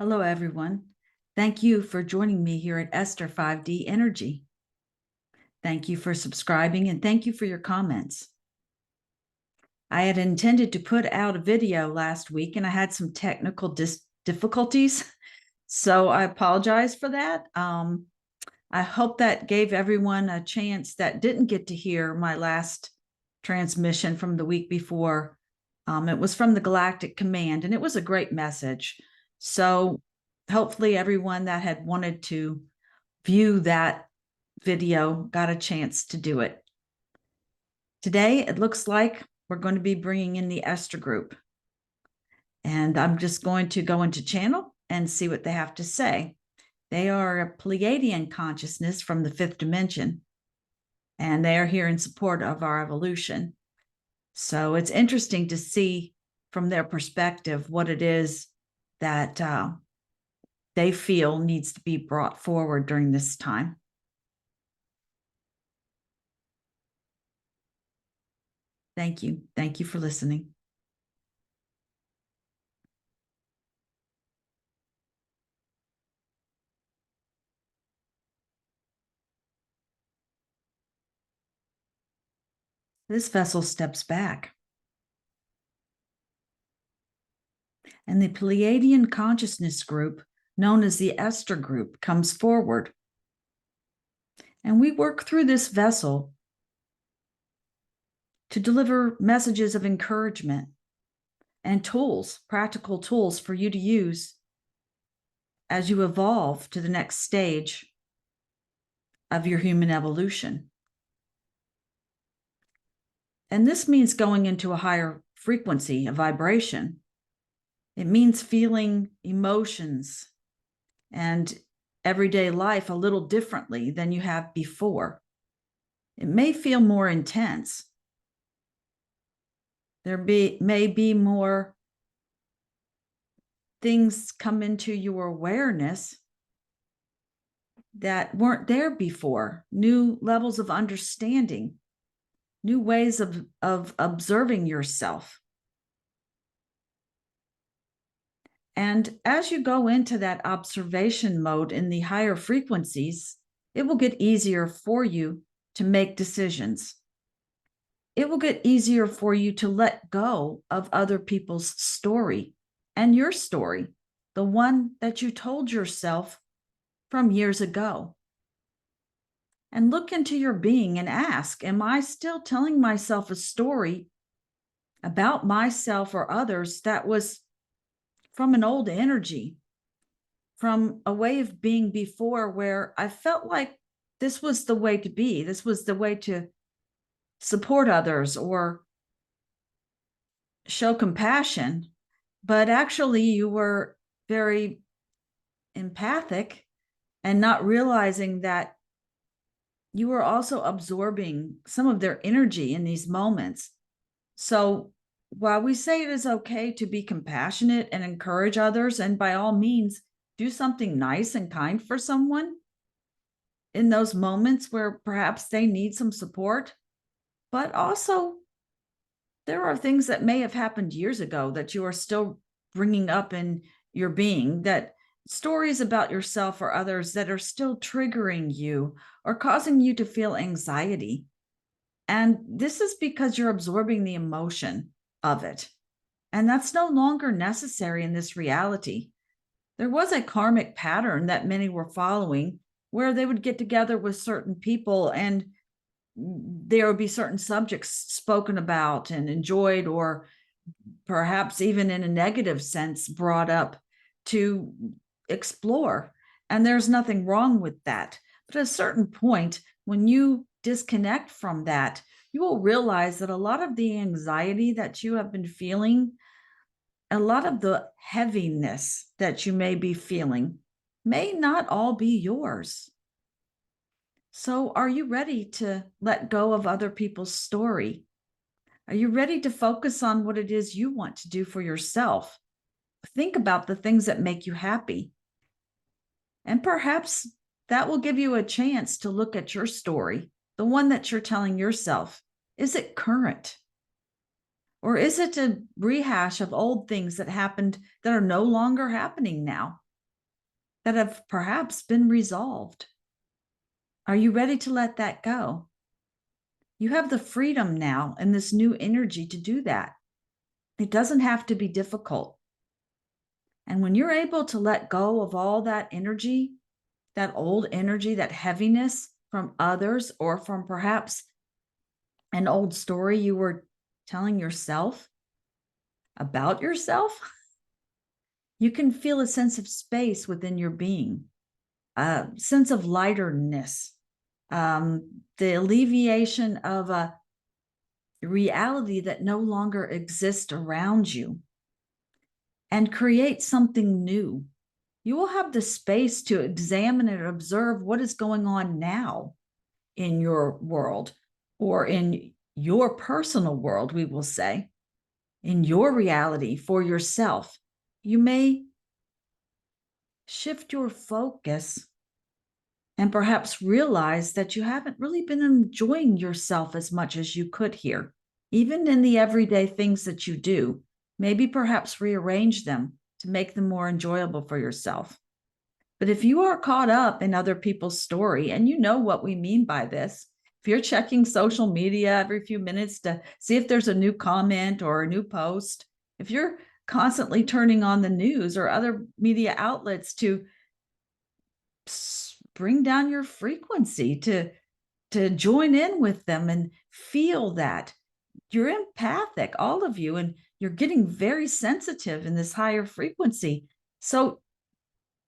Hello, everyone. Thank you for joining me here at Esther 5D Energy. Thank you for subscribing and thank you for your comments. I had intended to put out a video last week and I had some technical difficulties, so I apologize for that. I hope that gave everyone a chance that didn't get to hear my last transmission from the week before. It was from the Galactic Command and it was a great message. So hopefully everyone that had wanted to view that video got a chance to do it. Today, it looks like we're going to be bringing in the Esther Group. And I'm just going to go into channel and see what they have to say. They are a pleiadian consciousness from the fifth dimension, and they are here in support of our evolution. So it's interesting to see from their perspective what it is that they feel needs to be brought forward during this time. Thank you. Thank you for listening. This vessel steps back. And the Pleiadian consciousness group, known as the Esther Group, comes forward. And we work through this vessel to deliver messages of encouragement and tools, practical tools for you to use as you evolve to the next stage of your human evolution. And this means going into a higher frequency, a vibration. It means feeling emotions and everyday life a little differently than you have before. It may feel more intense. There may be more things come into your awareness that weren't there before, new levels of understanding, new ways of observing yourself. And as you go into that observation mode in the higher frequencies, it will get easier for you to make decisions. It will get easier for you to let go of other people's story and your story, the one that you told yourself from years ago. And look into your being and ask, am I still telling myself a story about myself or others that was from an old energy, from a way of being before where I felt like this was the way to be, this was the way to support others or show compassion, but actually you were very empathic and not realizing that you were also absorbing some of their energy in these moments. So while we say it is okay to be compassionate and encourage others, and by all means, do something nice and kind for someone in those moments where perhaps they need some support, but also there are things that may have happened years ago that you are still bringing up in your being, that stories about yourself or others that are still triggering you or causing you to feel anxiety. And this is because you're absorbing the emotion of it. And that's no longer necessary in this reality. There was a karmic pattern that many were following where they would get together with certain people and there would be certain subjects spoken about and enjoyed, or perhaps even in a negative sense brought up to explore. And there's nothing wrong with that. But at a certain point, when you disconnect from that, you will realize that a lot of the anxiety that you have been feeling, a lot of the heaviness that you may be feeling, may not all be yours. So are you ready to let go of other people's story? Are you ready to focus on what it is you want to do for yourself? Think about the things that make you happy. And perhaps that will give you a chance to look at your story, the one that you're telling yourself. Is it current? Or is it a rehash of old things that happened that are no longer happening now? that have perhaps been resolved. Are you ready to let that go? You have the freedom now and this new energy to do that. It doesn't have to be difficult. And when you're able to let go of all that energy, that old energy, that heaviness from others, or from perhaps an old story you were telling yourself about yourself, you can feel a sense of space within your being, a sense of lighterness, the alleviation of a reality that no longer exists around you, and create something new. You will have the space to examine and observe what is going on now in your world, or in your personal world, we will say, in your reality for yourself. You may shift your focus and perhaps realize that you haven't really been enjoying yourself as much as you could here, even in the everyday things that you do. Maybe perhaps rearrange them to make them more enjoyable for yourself. But if you are caught up in other people's story, and you know what we mean by this, if you're checking social media every few minutes to see if there's a new comment or a new post, if you're constantly turning on the news or other media outlets to bring down your frequency, to join in with them and feel that you're empathic, all of you, and you're getting very sensitive in this higher frequency. So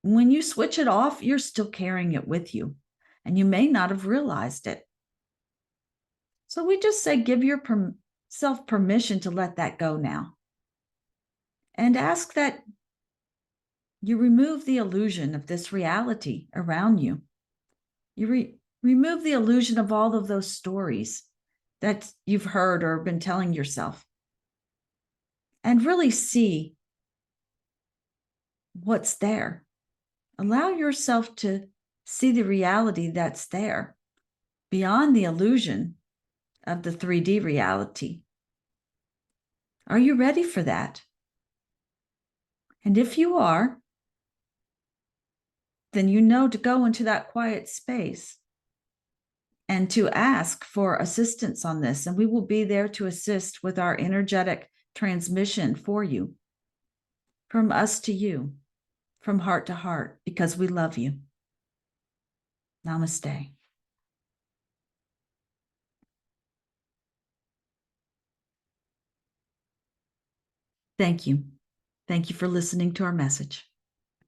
when you switch it off, you're still carrying it with you, and you may not have realized it. So we just say, give yourself permission to let that go now, and ask that you remove the illusion of this reality around you. You remove the illusion of all of those stories that you've heard or been telling yourself, and really see what's there. Allow yourself to see the reality that's there beyond the illusion of the 3D reality. Are you ready for that? And if you are, then you know to go into that quiet space and to ask for assistance on this. And we will be there to assist with our energetic transmission for you, from us to you, from heart to heart, because we love you. Namaste. Thank you. Thank you for listening to our message.